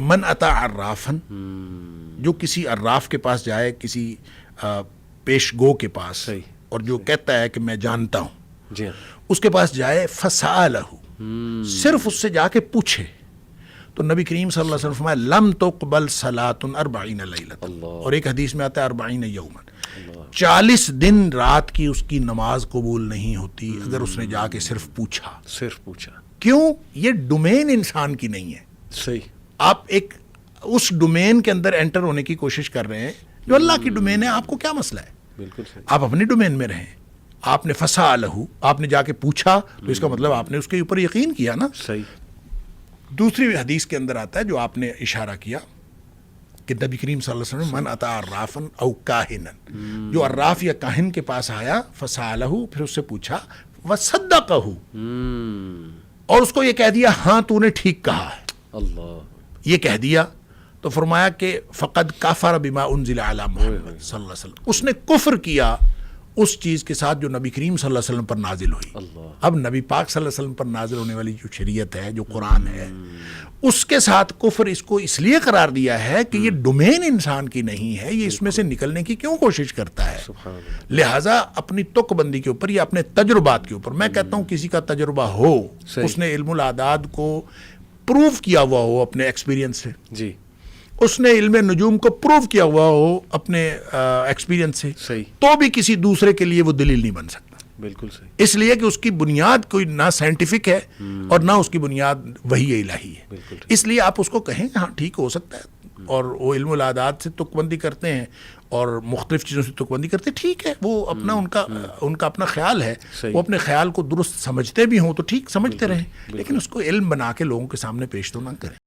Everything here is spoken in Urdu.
من اتا عرافن، جو کسی عراف کے پاس جائے، کسی پیش گو کے پاس، صحیح، اور جو کہتا ہے کہ میں جانتا ہوں، جی ہاں، اس کے پاس جائے فسالہ، صرف اس سے جا کے پوچھے، تو نبی کریم صلی اللہ علیہ وسلم فرمایا لم تقبل صلاۃ 40 لیلۃ، اور ایک حدیث میں آتا ہے 40 یوما، 40 دن رات کی اس کی نماز قبول نہیں ہوتی اگر اس نے جا کے صرف پوچھا۔ صرف پوچھا، کیوں؟ یہ ڈومین انسان کی نہیں ہے، صحیح، آپ ایک اس ڈومین کے اندر انٹر ہونے کی کوشش کر رہے ہیں جو اللہ کی ڈومین ہے، آپ کو کیا مسئلہ ہے؟ بالکل صحیح، آپ اپنی ڈومین میں رہیں۔ آپ نے فسالہ، آپ نے جا کے پوچھا تو اس کا مطلب آپ نے اس کے اوپر یقین کیا نا۔ صحیح، دوسری حدیث کے اندر آتا ہے جو آپ نے اشارہ کیا کہ نبی کریم صلی اللہ علیہ وسلم من اتا عرافا او کاہنا، جو عراف یا کاہن کے پاس آیا فسالہ، پھر اس سے پوچھا، وصدقہ، اور اس کو یہ کہہ دیا ہاں تو نے ٹھیک کہا ہے، اللہ، یہ کہہ دیا، تو فرمایا کہ فقد کفر بما انزل علی محمد صلی اللہ علیہ وسلم، اس نے کفر کیا اس چیز کے ساتھ جو نبی کریم صلی اللہ علیہ وسلم پر نازل ہوئی۔ اللہ، اب نبی پاک صلی اللہ علیہ وسلم پر نازل ہونے والی جو شریعت ہے، جو قرآن ہے، اس کے ساتھ کفر اس کو اس لیے قرار دیا ہے کہ یہ ڈومین انسان کی نہیں ہے، یہ اس میں سے نکلنے کی کیوں کوشش کرتا ہے؟ سبحان اللہ، لہٰذا اپنی تک بندی کے اوپر یا اپنے تجربات کے اوپر، میں کہتا ہوں کسی کا تجربہ ہو، صحیح، اس نے علم الاعداد کو پروو کیا ہوا ہو اپنے ایکسپیرینس سے، جی، اس نے علم نجوم کو پروو کیا ہوا ہو اپنے ایکسپیرینس سے، صحیح، تو بھی کسی دوسرے کے لیے وہ دلیل نہیں بن سکتا، بالکل صحیح، اس لیے کہ اس کی بنیاد کوئی نہ سائنٹیفک ہے اور نہ اس کی بنیاد وحی الہی ہے۔ بالکل ٹھیک، اس لیے آپ اس کو کہیں ہاں ٹھیک ہو سکتا ہے، اور وہ علم الاعداد سے تک بندی کرتے ہیں اور مختلف چیزوں سے تک بندی کرتے ہیں، ٹھیک ہے، وہ اپنا ان کا اپنا خیال ہے، صحیح، وہ اپنے خیال کو درست سمجھتے بھی ہوں تو ٹھیک سمجھتے رہیں، لیکن اس کو علم بنا کے لوگوں کے سامنے پیش تو نہ کریں۔